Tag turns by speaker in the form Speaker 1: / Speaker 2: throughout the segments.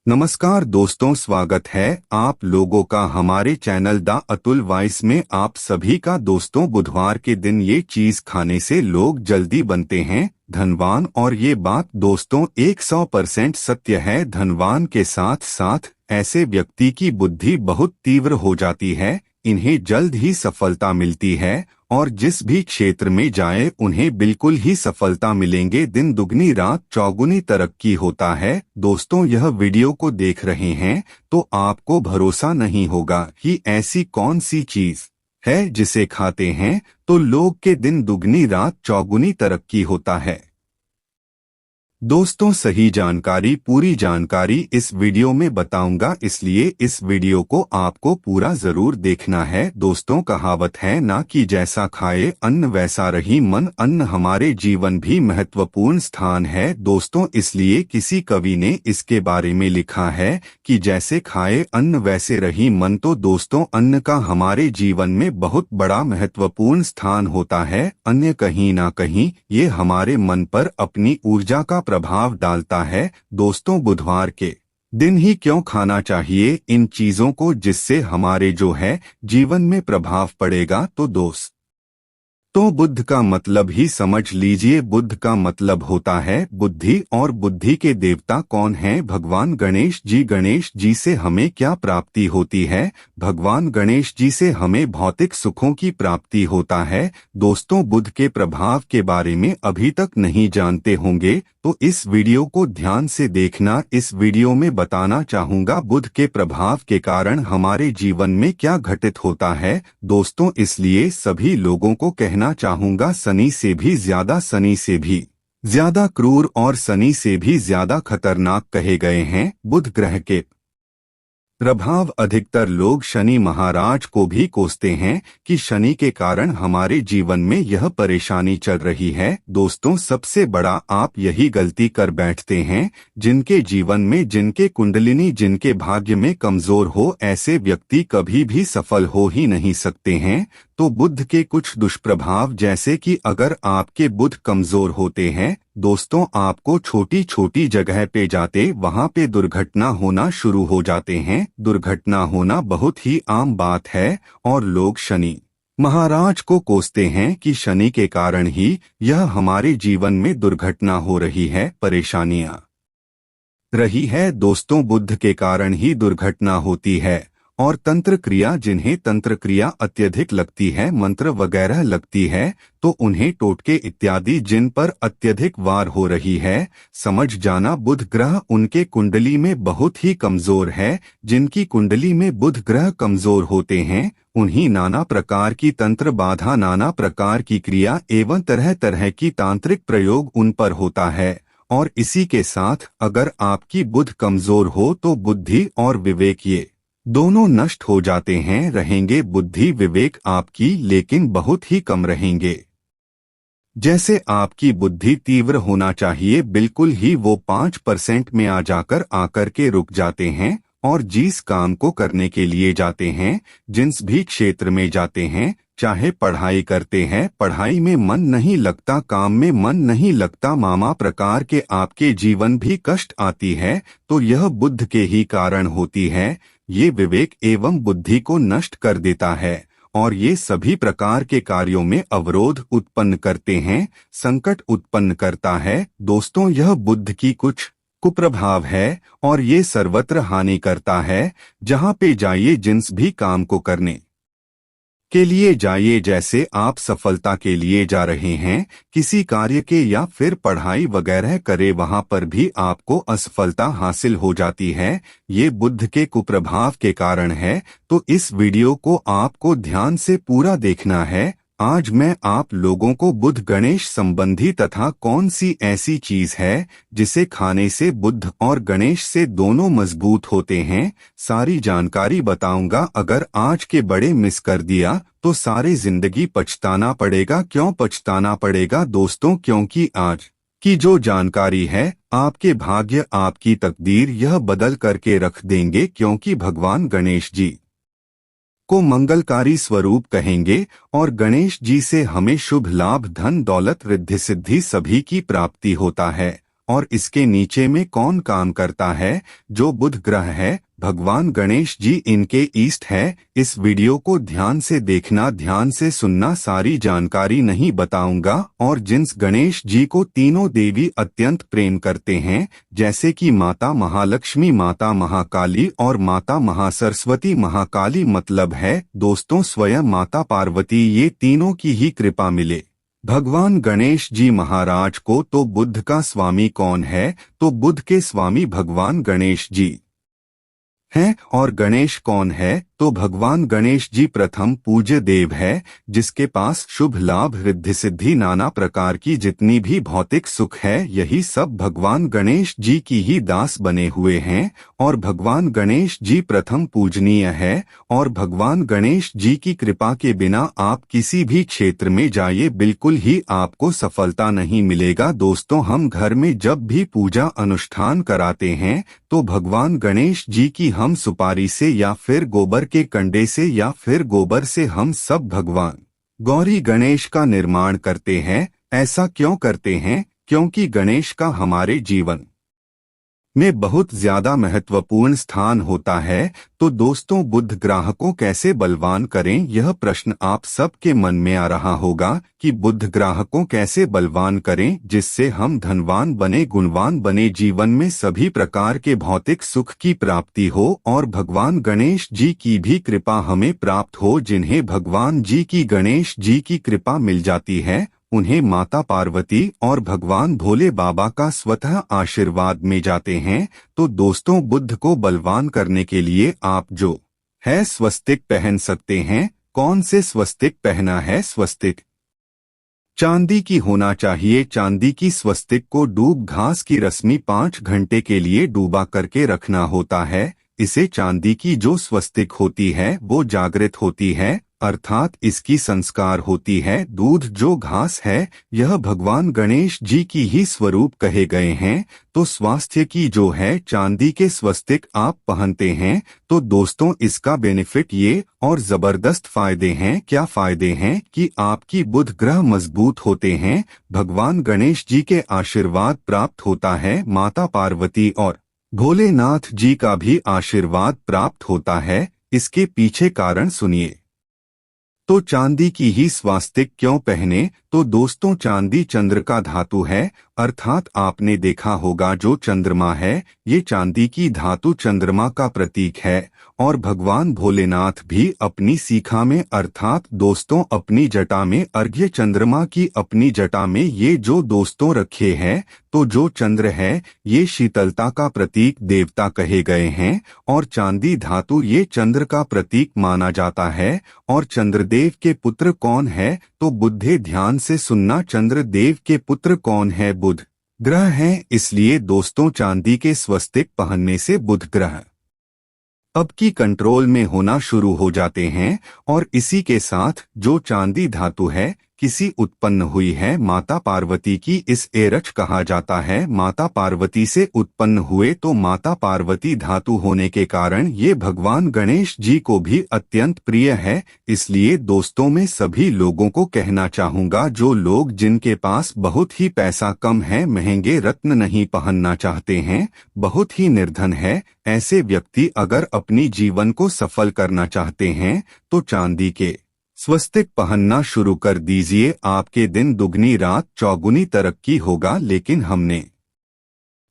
Speaker 1: नमस्कार दोस्तों, स्वागत है आप लोगों का हमारे चैनल द अतुल वॉइस में। आप सभी का दोस्तों, बुधवार के दिन ये चीज खाने से लोग जल्दी बनते हैं धनवान, और ये बात दोस्तों 100% सत्य है। धनवान के साथ साथ ऐसे व्यक्ति की बुद्धि बहुत तीव्र हो जाती है, इन्हें जल्द ही सफलता मिलती है और जिस भी क्षेत्र में जाए उन्हें बिल्कुल ही सफलता मिलेंगे। दिन दुगनी रात चौगुनी तरक्की होता है। दोस्तों, यह वीडियो को देख रहे हैं तो आपको भरोसा नहीं होगा कि ऐसी कौन सी चीज है जिसे खाते हैं तो लोग के दिन दुगनी रात चौगुनी तरक्की होता है। दोस्तों, सही जानकारी, पूरी जानकारी इस वीडियो में बताऊंगा, इसलिए इस वीडियो को आपको पूरा जरूर देखना है। दोस्तों, कहावत है ना कि जैसा खाए अन्न वैसा रही मन। अन्न हमारे जीवन भी महत्वपूर्ण स्थान है दोस्तों, इसलिए किसी कवि ने इसके बारे में लिखा है कि जैसे खाए अन्न वैसे रही मन। तो दोस्तों, अन्न का हमारे जीवन में बहुत बड़ा महत्वपूर्ण स्थान होता है। अन्न कहीं ना कहीं ये हमारे मन पर अपनी ऊर्जा का प्रभाव डालता है। दोस्तों, बुधवार के दिन ही क्यों खाना चाहिए इन चीजों को, जिससे हमारे जो है जीवन में प्रभाव पड़ेगा। तो बुद्ध का मतलब ही समझ लीजिए। बुद्ध का मतलब होता है बुद्धि, और बुद्धि के देवता कौन हैं? भगवान गणेश जी। गणेश जी से हमें क्या प्राप्ति होती है? भगवान गणेश जी से हमें भौतिक सुखों की प्राप्ति होता है। दोस्तों, बुद्ध के प्रभाव के बारे में अभी तक नहीं जानते होंगे तो इस वीडियो को ध्यान से देखना। इस वीडियो में बताना चाहूंगा बुद्ध के प्रभाव के कारण हमारे जीवन में क्या घटित होता है। दोस्तों, इसलिए सभी लोगों को कहना चाहूंगा, शनि से भी ज्यादा, शनि से भी ज्यादा क्रूर और शनि से भी ज्यादा खतरनाक कहे गए हैं बुध ग्रह के प्रभाव। अधिकतर लोग शनि महाराज को भी कोसते हैं कि शनि के कारण हमारे जीवन में यह परेशानी चल रही है। दोस्तों, सबसे बड़ा आप यही गलती कर बैठते हैं। जिनके जीवन में, जिनके कुंडलिनी, जिनके भाग्य में कमजोर हो, ऐसे व्यक्ति कभी भी सफल हो ही नहीं सकते हैं। तो बुध के कुछ दुष्प्रभाव, जैसे कि अगर आपके बुध कमजोर होते हैं दोस्तों, आपको छोटी छोटी जगह पे जाते वहां पे दुर्घटना होना शुरू हो जाते हैं। दुर्घटना होना बहुत ही आम बात है और लोग शनि महाराज को कोसते हैं कि शनि के कारण ही यह हमारे जीवन में दुर्घटना हो रही है, परेशानियां रही है। दोस्तों, बुध के कारण ही दुर्घटना होती है। और तंत्र क्रिया, जिन्हें तंत्र क्रिया अत्यधिक लगती है, मंत्र वगैरह लगती है, तो उन्हें टोटके इत्यादि जिन पर अत्यधिक वार हो रही है, समझ जाना बुध ग्रह उनके कुंडली में बहुत ही कमजोर है। जिनकी कुंडली में बुध ग्रह कमजोर होते हैं उन्हीं नाना प्रकार की तंत्र बाधा, नाना प्रकार की क्रिया एवं तरह तरह की तांत्रिक प्रयोग उन पर होता है। और इसी के साथ अगर आपकी बुध कमजोर हो तो बुद्धि और विवेक ये दोनों नष्ट हो जाते हैं। रहेंगे बुद्धि विवेक आपकी, लेकिन बहुत ही कम रहेंगे। जैसे आपकी बुद्धि तीव्र होना चाहिए, बिल्कुल ही वो 5% में आकर के रुक जाते हैं। और जिस काम को करने के लिए जाते हैं, जिस भी क्षेत्र में जाते हैं, चाहे पढ़ाई करते हैं, पढ़ाई में मन नहीं लगता, काम में मन नहीं लगता, मामा प्रकार के आपके जीवन भी कष्ट आती है, तो यह बुद्ध के ही कारण होती है। ये विवेक एवं बुद्धि को नष्ट कर देता है और ये सभी प्रकार के कार्यों में अवरोध उत्पन्न करते हैं, संकट उत्पन्न करता है। दोस्तों, यह बुद्ध की कुछ कुप्रभाव है और ये सर्वत्र हानि करता है। जहाँ पे जाइए, जिस भी काम को करने के लिए जाइए, जैसे आप सफलता के लिए जा रहे हैं किसी कार्य के या फिर पढ़ाई वगैरह करे, वहां पर भी आपको असफलता हासिल हो जाती है। ये बुद्ध के कुप्रभाव के कारण है। तो इस वीडियो को आपको ध्यान से पूरा देखना है। आज मैं आप लोगों को बुध गणेश संबंधी तथा कौन सी ऐसी चीज है जिसे खाने से बुध और गणेश से दोनों मजबूत होते हैं, सारी जानकारी बताऊंगा। अगर आज के बड़े मिस कर दिया तो सारी जिंदगी पछताना पड़ेगा। क्यों पछताना पड़ेगा दोस्तों? क्योंकि आज की जो जानकारी है आपके भाग्य, आपकी तकदीर यह बदल करके रख देंगे। क्योंकि भगवान गणेश जी को मंगलकारी स्वरूप कहेंगे और गणेश जी से हमें शुभ लाभ, धन दौलत, रिद्धि सिद्धि सभी की प्राप्ति होता है। और इसके नीचे में कौन काम करता है? जो बुध ग्रह है, भगवान गणेश जी इनके ईस्ट है। इस वीडियो को ध्यान से देखना, ध्यान से सुनना, सारी जानकारी नहीं बताऊंगा। और जिस गणेश जी को तीनों देवी अत्यंत प्रेम करते हैं, जैसे कि माता महालक्ष्मी, माता महाकाली और माता महासरस्वती। महाकाली मतलब है दोस्तों स्वयं माता पार्वती, ये तीनों की ही कृपा मिले भगवान गणेश जी महाराज को। तो बुध का स्वामी कौन है? तो बुध के स्वामी भगवान गणेश जी हैं। और गणेश कौन है? तो भगवान गणेश जी प्रथम पूज्य देव है, जिसके पास शुभ लाभ, रिद्धि सिद्धि, नाना प्रकार की जितनी भी भौतिक सुख है, यही सब भगवान गणेश जी की ही दास बने हुए हैं। और भगवान गणेश जी प्रथम पूजनीय है। और भगवान गणेश जी की कृपा के बिना आप किसी भी क्षेत्र में जाइए, बिल्कुल ही आपको सफलता नहीं मिलेगा। दोस्तों, हम घर में जब भी पूजा अनुष्ठान कराते हैं तो भगवान गणेश जी की हम सुपारी से या फिर गोबर के कंडे से या फिर गोबर से हम सब भगवान गौरी गणेश का निर्माण करते हैं। ऐसा क्यों करते हैं? क्योंकि गणेश का हमारे जीवन में बहुत ज्यादा महत्वपूर्ण स्थान होता है। तो दोस्तों, बुध ग्रह को कैसे बलवान करें, यह प्रश्न आप सबके मन में आ रहा होगा कि बुध ग्रह को कैसे बलवान करें जिससे हम धनवान बने, गुणवान बने, जीवन में सभी प्रकार के भौतिक सुख की प्राप्ति हो और भगवान गणेश जी की भी कृपा हमें प्राप्त हो। जिन्हें भगवान जी की, गणेश जी की कृपा मिल जाती है, उन्हें माता पार्वती और भगवान भोले बाबा का स्वतः आशीर्वाद में जाते हैं। तो दोस्तों, बुध को बलवान करने के लिए आप जो है स्वस्तिक पहन सकते हैं। कौन से स्वस्तिक पहना है? स्वस्तिक चांदी की होना चाहिए। चांदी की स्वस्तिक को डूब घास की रस्मी 5 घंटे के लिए डूबा करके रखना होता है। इसे चांदी की जो स्वस्तिक होती है वो जागृत होती है, अर्थात इसकी संस्कार होती है। दूध जो घास है, यह भगवान गणेश जी की ही स्वरूप कहे गए हैं। तो स्वास्थ्य की जो है चांदी के स्वस्तिक आप पहनते हैं तो दोस्तों इसका बेनिफिट ये और जबरदस्त फायदे हैं। क्या फायदे हैं? कि आपकी बुध ग्रह मजबूत होते हैं, भगवान गणेश जी के आशीर्वाद प्राप्त होता है, माता पार्वती और भोलेनाथ जी का भी आशीर्वाद प्राप्त होता है। इसके पीछे कारण सुनिए। तो चांदी की ही स्वास्तिक क्यों पहने? तो दोस्तों, चांदी चंद्र का धातु है, अर्थात आपने देखा होगा जो चंद्रमा है, ये चांदी की धातु चंद्रमा का प्रतीक है। और भगवान भोलेनाथ भी अपनी सीखा में, अर्थात दोस्तों अपनी जटा में, अर्घ्य चंद्रमा की अपनी जटा में ये जो दोस्तों रखे हैं, तो जो चंद्र है ये शीतलता का प्रतीक, देवता कहे गए हैं। और चांदी धातु ये चंद्र का प्रतीक माना जाता है। और चंद्रदेव के पुत्र कौन है? तो बुद्धे, ध्यान से सुनना, चंद्रदेव के पुत्र कौन है? बुध ग्रह है। इसलिए दोस्तों चांदी के स्वस्तिक पहनने से बुध ग्रह अब की कंट्रोल में होना शुरू हो जाते हैं। और इसी के साथ जो चांदी धातु है किसी उत्पन्न हुई है, माता पार्वती की, इस एरच कहा जाता है। माता पार्वती से उत्पन्न हुए तो माता पार्वती धातु होने के कारण ये भगवान गणेश जी को भी अत्यंत प्रिय है। इसलिए दोस्तों मैं सभी लोगों को कहना चाहूँगा, जो लोग जिनके पास बहुत ही पैसा कम है, महंगे रत्न नहीं पहनना चाहते हैं, बहुत ही निर्धन है, ऐसे व्यक्ति अगर अपनी जीवन को सफल करना चाहते हैं तो चांदी के स्वस्तिक पहनना शुरू कर दीजिए। आपके दिन दुगनी रात चौगुनी तरक्की होगा। लेकिन हमने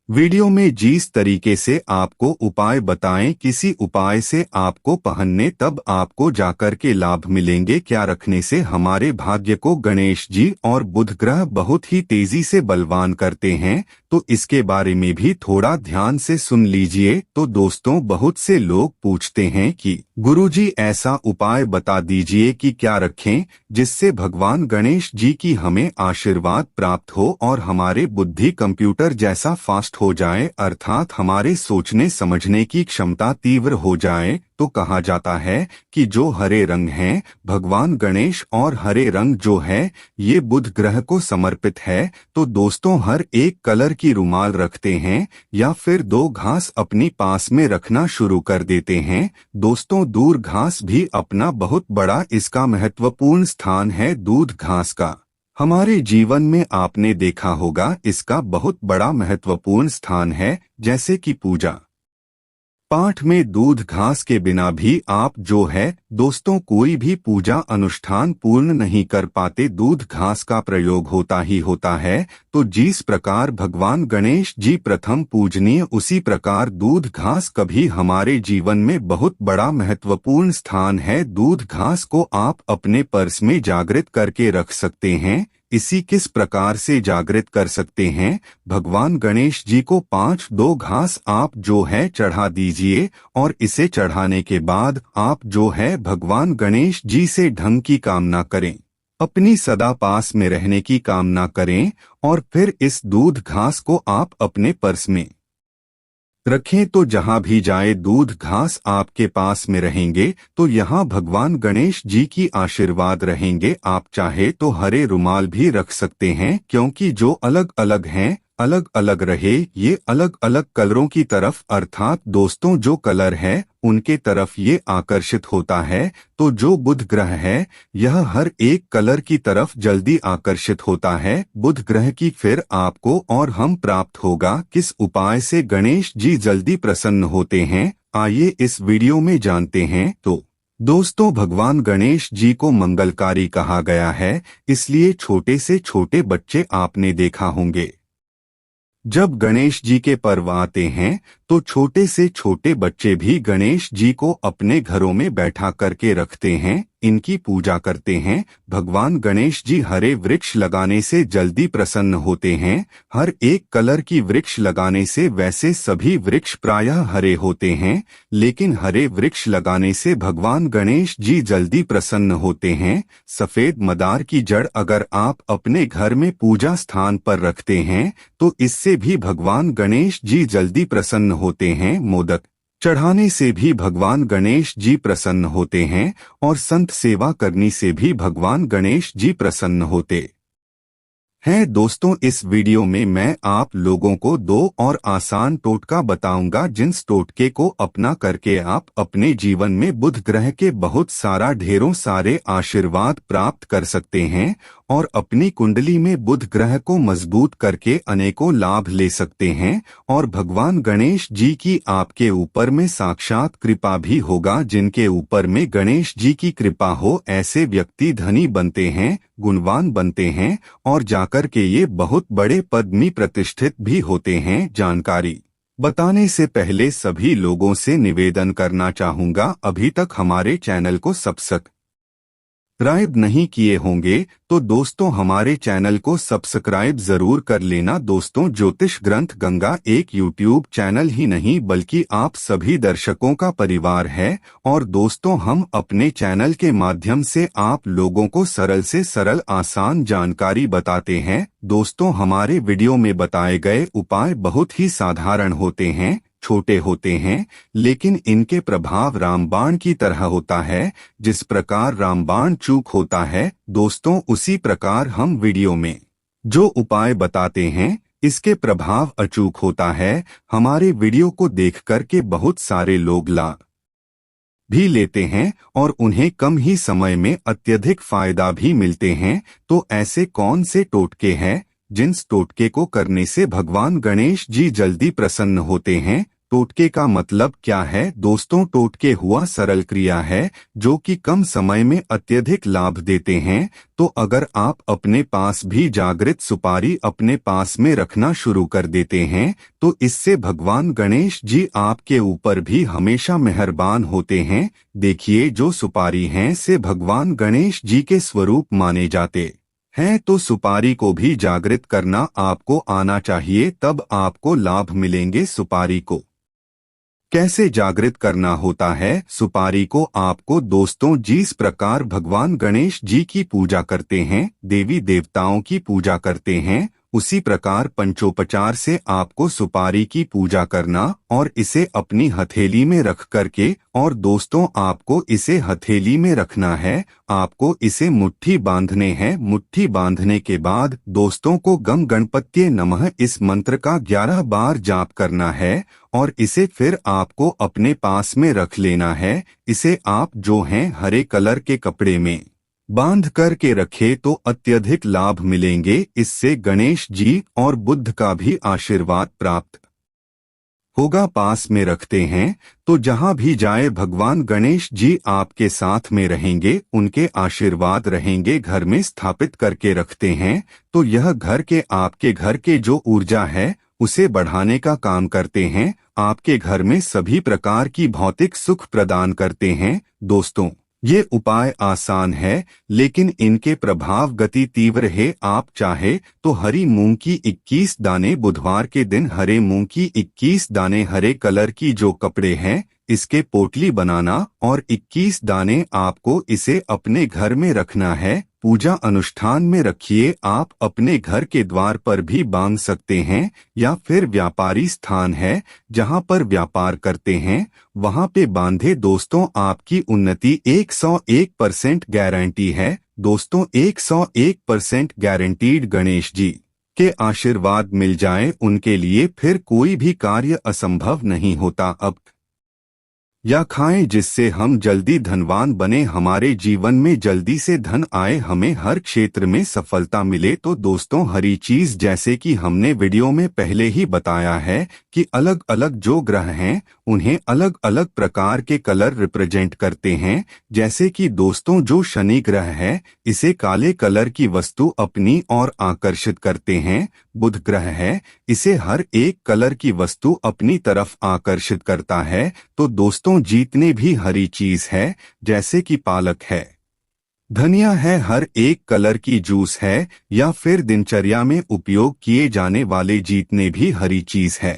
Speaker 1: वीडियो में जिस तरीके से आपको उपाय बताएं, किसी उपाय से आपको पहनने तब आपको जाकर के लाभ मिलेंगे। क्या रखने से हमारे भाग्य को गणेश जी और बुध ग्रह बहुत ही तेजी से बलवान करते हैं, तो इसके बारे में भी थोड़ा ध्यान से सुन लीजिए। तो दोस्तों बहुत से लोग पूछते हैं कि गुरुजी ऐसा उपाय बता दीजिए कि क्या रखें जिससे भगवान गणेश जी की हमें आशीर्वाद प्राप्त हो और हमारे बुद्धि कंप्यूटर जैसा फास्ट हो जाए, अर्थात हमारे सोचने समझने की क्षमता तीव्र हो जाए। तो कहा जाता है कि जो हरे रंग हैं, भगवान गणेश और हरे रंग जो है ये बुध ग्रह को समर्पित है। तो दोस्तों हर एक कलर की रुमाल रखते हैं या फिर 2 घास अपनी पास में रखना शुरू कर देते हैं। दोस्तों दूध घास भी अपना बहुत बड़ा इसका महत्वपूर्ण स्थान है। दूध घास का हमारे जीवन में आपने देखा होगा इसका बहुत बड़ा महत्वपूर्ण स्थान है, जैसे कि पूजा पाठ में दूध घास के बिना भी आप जो है दोस्तों कोई भी पूजा अनुष्ठान पूर्ण नहीं कर पाते, दूध घास का प्रयोग होता ही होता है। तो जिस प्रकार भगवान गणेश जी प्रथम पूजनीय, उसी प्रकार दूध घास कभी हमारे जीवन में बहुत बड़ा महत्वपूर्ण स्थान है। दूध घास को आप अपने पर्स में जागृत करके रख सकते हैं। इसी किस प्रकार से जागृत कर सकते हैं, भगवान गणेश जी को 5 घास आप जो है चढ़ा दीजिए और इसे चढ़ाने के बाद आप जो है भगवान गणेश जी से ढंग की कामना करें, अपनी सदा पास में रहने की कामना करें और फिर इस दूध घास को आप अपने पर्स में रखें। तो जहां भी जाए दूध घास आपके पास में रहेंगे तो यहाँ भगवान गणेश जी की आशीर्वाद रहेंगे। आप चाहे तो हरे रुमाल भी रख सकते हैं, क्योंकि जो अलग अलग हैं अलग अलग रहे, ये अलग अलग कलरों की तरफ, अर्थात दोस्तों जो कलर है उनके तरफ ये आकर्षित होता है। तो जो बुध ग्रह है यह हर एक कलर की तरफ जल्दी आकर्षित होता है। बुध ग्रह की फिर आपको और हम प्राप्त होगा किस उपाय से गणेश जी जल्दी प्रसन्न होते हैं, आइए इस वीडियो में जानते हैं। तो दोस्तों भगवान गणेश जी को मंगलकारी कहा गया है, इसलिए छोटे से छोटे बच्चे आपने देखा होंगे जब गणेश जी के पर्व आते हैं तो छोटे से छोटे बच्चे भी गणेश जी को अपने घरों में बैठा करके रखते हैं, इनकी पूजा करते हैं। भगवान गणेश जी हरे वृक्ष लगाने से जल्दी प्रसन्न होते हैं। हर एक कलर की वृक्ष लगाने से, वैसे सभी वृक्ष प्रायः हरे होते हैं, लेकिन हरे वृक्ष लगाने से भगवान गणेश जी जल्दी प्रसन्न होते हैं। सफेद मदार की जड़ अगर आप अपने घर में पूजा स्थान पर रखते हैं तो इससे भी भगवान गणेश जी जल्दी प्रसन्न होते हैं। मोदक चढ़ाने से भी भगवान गणेश जी प्रसन्न होते हैं और संत सेवा करने से भी भगवान गणेश जी प्रसन्न होते हैं। दोस्तों इस वीडियो में मैं आप लोगों को 2 और आसान टोटका बताऊंगा, जिस टोटके को अपना करके आप अपने जीवन में बुध ग्रह के बहुत सारा ढेरों सारे आशीर्वाद प्राप्त कर सकते हैं और अपनी कुंडली में बुध ग्रह को मजबूत करके अनेकों लाभ ले सकते हैं। और भगवान गणेश जी की आपके ऊपर में साक्षात कृपा भी होगा। जिनके ऊपर में गणेश जी की कृपा हो ऐसे व्यक्ति धनी बनते हैं, गुणवान बनते हैं और जाकर के ये बहुत बड़े पद में प्रतिष्ठित भी होते हैं। जानकारी बताने से पहले सभी लोगों से निवेदन करना चाहूंगा, अभी तक हमारे चैनल को सब्सक्राइब नहीं किए होंगे तो दोस्तों हमारे चैनल को सब्सक्राइब जरूर कर लेना। दोस्तों ज्योतिष ग्रंथ गंगा एक यूट्यूब चैनल ही नहीं बल्कि आप सभी दर्शकों का परिवार है और दोस्तों हम अपने चैनल के माध्यम से आप लोगों को सरल से सरल आसान जानकारी बताते हैं। दोस्तों हमारे वीडियो में बताए गए उपाय बहुत ही साधारण होते हैं, छोटे होते हैं, लेकिन इनके प्रभाव रामबाण की तरह होता है। जिस प्रकार रामबाण चूक होता है दोस्तों, उसी प्रकार हम वीडियो में जो उपाय बताते हैं इसके प्रभाव अचूक होता है। हमारे वीडियो को देख करके बहुत सारे लोग लाभ भी लेते हैं और उन्हें कम ही समय में अत्यधिक फायदा भी मिलते हैं। तो ऐसे कौन से टोटके हैं जिस टोटके को करने से भगवान गणेश जी जल्दी प्रसन्न होते हैं? टोटके का मतलब क्या है दोस्तों? टोटके हुआ सरल क्रिया है जो कि कम समय में अत्यधिक लाभ देते हैं। तो अगर आप अपने पास भी जागृत सुपारी अपने पास में रखना शुरू कर देते हैं तो इससे भगवान गणेश जी आपके ऊपर भी हमेशा मेहरबान होते हैं। देखिए जो सुपारी हैं से भगवान गणेश जी के स्वरूप माने जाते हैं, तो सुपारी को भी जागृत करना आपको आना चाहिए, तब आपको लाभ मिलेंगे। सुपारी को कैसे जागृत करना होता है? सुपारी को आपको दोस्तों जिस प्रकार भगवान गणेश जी की पूजा करते हैं, देवी देवताओं की पूजा करते हैं, उसी प्रकार पंचोपचार से आपको सुपारी की पूजा करना और इसे अपनी हथेली में रख करके, और दोस्तों आपको इसे हथेली में रखना है, आपको इसे मुट्ठी बांधने हैं। मुट्ठी बांधने के बाद दोस्तों को गम गणपत्ये नमः इस मंत्र का 11 बार जाप करना है और इसे फिर आपको अपने पास में रख लेना है। इसे आप जो हैं हरे कलर के कपड़े में बांध कर के रखे तो अत्यधिक लाभ मिलेंगे। इससे गणेश जी और बुद्ध का भी आशीर्वाद प्राप्त होगा। पास में रखते हैं तो जहां भी जाए भगवान गणेश जी आपके साथ में रहेंगे, उनके आशीर्वाद रहेंगे। घर में स्थापित करके रखते हैं तो यह घर के आपके घर के जो ऊर्जा है उसे बढ़ाने का काम करते हैं। आपके घर में सभी प्रकार की भौतिक सुख प्रदान करते हैं। दोस्तों, ये उपाय आसान है लेकिन इनके प्रभाव गति तीव्र है। आप चाहे तो हरी मूंग की 21 दाने, बुधवार के दिन हरे मूंग की 21 दाने, हरे कलर की जो कपड़े हैं इसके पोटली बनाना और 21 दाने आपको इसे अपने घर में रखना है। पूजा अनुष्ठान में रखिए। आप अपने घर के द्वार पर भी बांध सकते हैं या फिर व्यापारी स्थान है जहां पर व्यापार करते हैं वहां पे बांधे। दोस्तों, आपकी उन्नति 101% गारंटी है। दोस्तों, 101% गारंटीड। गणेश जी के आशीर्वाद मिल जाए उनके लिए फिर कोई भी कार्य असंभव नहीं होता। अब या खाएं जिससे हम जल्दी धनवान बने, हमारे जीवन में जल्दी से धन आए, हमें हर क्षेत्र में सफलता मिले। तो दोस्तों, हरी चीज जैसे कि हमने वीडियो में पहले ही बताया है कि अलग अलग जो ग्रह हैं उन्हें अलग अलग प्रकार के कलर रिप्रेजेंट करते हैं। जैसे कि दोस्तों, जो शनि ग्रह है इसे काले कलर की वस्तु अपनी ओर आकर्षित करते हैं। बुध ग्रह है इसे हर एक कलर की वस्तु अपनी तरफ आकर्षित करता है। तो दोस्तों, जितने भी हरी चीज है जैसे कि पालक है, धनिया है, हर एक कलर की जूस है या फिर दिनचर्या में उपयोग किए जाने वाले जितने भी हरी चीज है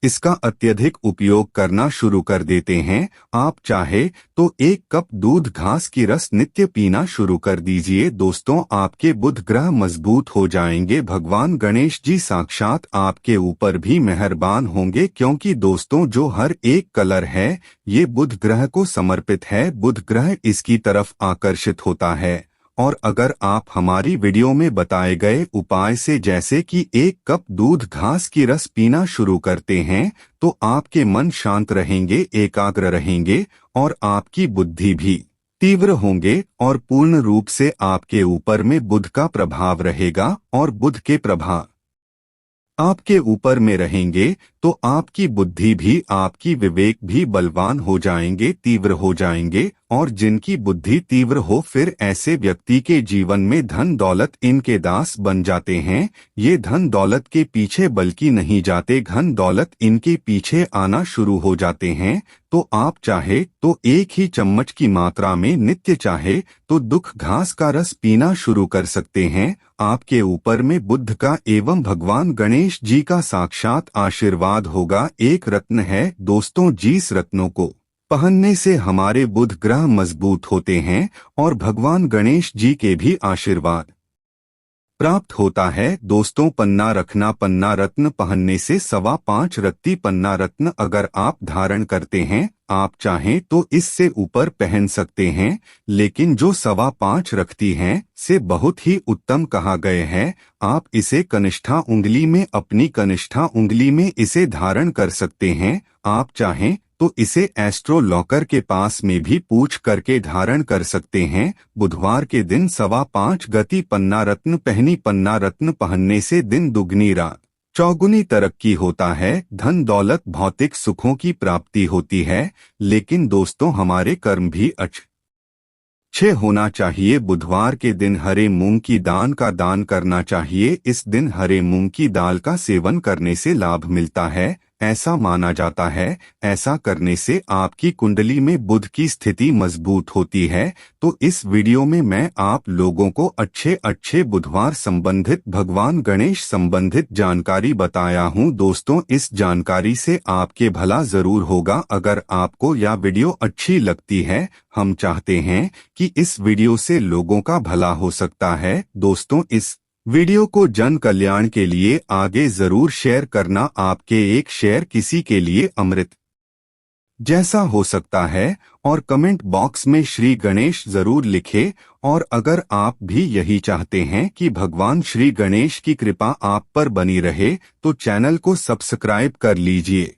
Speaker 1: इसका अत्यधिक उपयोग करना शुरू कर देते हैं। आप चाहे तो 1 कप दूध घास की रस नित्य पीना शुरू कर दीजिए। दोस्तों, आपके बुध ग्रह मजबूत हो जाएंगे। भगवान गणेश जी साक्षात आपके ऊपर भी मेहरबान होंगे क्योंकि दोस्तों, जो हर एक कलर है ये बुध ग्रह को समर्पित है। बुध ग्रह इसकी तरफ आकर्षित होता है। और अगर आप हमारी वीडियो में बताए गए उपाय से जैसे कि 1 कप दूध घास की रस पीना शुरू करते हैं तो आपके मन शांत रहेंगे, एकाग्र रहेंगे और आपकी बुद्धि भी तीव्र होंगे और पूर्ण रूप से आपके ऊपर में बुध का प्रभाव रहेगा। और बुध के प्रभाव आपके ऊपर में रहेंगे तो आपकी बुद्धि भी, आपकी विवेक भी बलवान हो जाएंगे, तीव्र हो जाएंगे। और जिनकी बुद्धि तीव्र हो फिर ऐसे व्यक्ति के जीवन में धन दौलत इनके दास बन जाते हैं। ये धन दौलत के पीछे बल्कि नहीं जाते, धन दौलत इनके पीछे आना शुरू हो जाते हैं। तो आप चाहे तो 1 ही चम्मच की मात्रा में नित्य चाहे तो दुख घास का रस पीना शुरू कर सकते हैं। आपके ऊपर में बुद्ध का एवं भगवान गणेश जी का साक्षात आशीर्वाद होगा। एक रत्न है दोस्तों, जिस रत्नों को पहनने से हमारे बुध ग्रह मजबूत होते हैं और भगवान गणेश जी के भी आशीर्वाद प्राप्त होता है। दोस्तों, पन्ना रखना, पन्ना रत्न पहनने से 5.25 रत्ती पन्ना रत्न अगर आप धारण करते हैं, आप चाहें तो इससे ऊपर पहन सकते हैं, लेकिन जो 5.25 रखती हैं से बहुत ही उत्तम कहा गए हैं। आप इसे कनिष्ठा उंगली में, अपनी कनिष्ठा उंगली में इसे धारण कर सकते हैं। आप चाहें तो इसे एस्ट्रो लॉकर के पास में भी पूछ करके धारण कर सकते हैं। बुधवार के दिन 5.25 गति पन्ना रत्न पहनी। पन्ना रत्न पहनने से दिन दुगनी रात चौगुनी तरक्की होता है, धन दौलत भौतिक सुखों की प्राप्ति होती है। लेकिन दोस्तों, हमारे कर्म भी अच्छे होना चाहिए। बुधवार के दिन हरे मूंग की दाल का दान करना चाहिए। इस दिन हरे मूंग की दाल का सेवन करने से लाभ मिलता है, ऐसा माना जाता है। ऐसा करने से आपकी कुंडली में बुध की स्थिति मजबूत होती है। तो इस वीडियो में मैं आप लोगों को अच्छे बुधवार संबंधित, भगवान गणेश संबंधित जानकारी बताया हूं। दोस्तों, इस जानकारी से आपके भला जरूर होगा। अगर आपको यह वीडियो अच्छी लगती है, हम चाहते हैं कि इस वीडियो से लोगों का भला हो सकता है। दोस्तों, इस वीडियो को जन कल्याण के लिए आगे जरूर शेयर करना। आपके एक शेयर किसी के लिए अमृत जैसा हो सकता है। और कमेंट बॉक्स में श्री गणेश जरूर लिखें। और अगर आप भी यही चाहते हैं कि भगवान श्री गणेश की कृपा आप पर बनी रहे तो चैनल को सब्सक्राइब कर लीजिए।